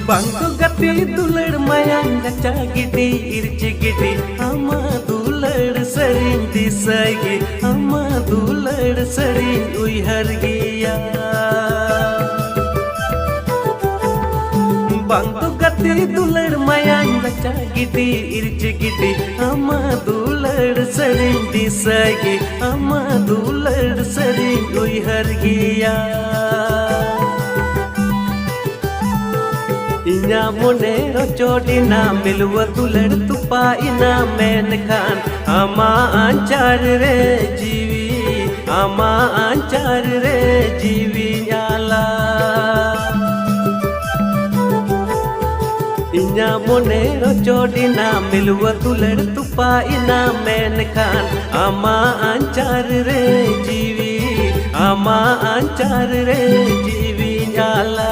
Bangku gati dular mayang gacha gidi irci gidi ama dular sering disagi ama dular sering uihar giya Bangku gati dular mayang gacha gidi irci gidi ama dular sering disagi ama dular sering uihar giya Inya monero chodina milwa dular tupa ina menkan ama anchar re jiwi nyala Inya monero chodina milwa dular tupa ina menkan ama anchar re jiwi nyala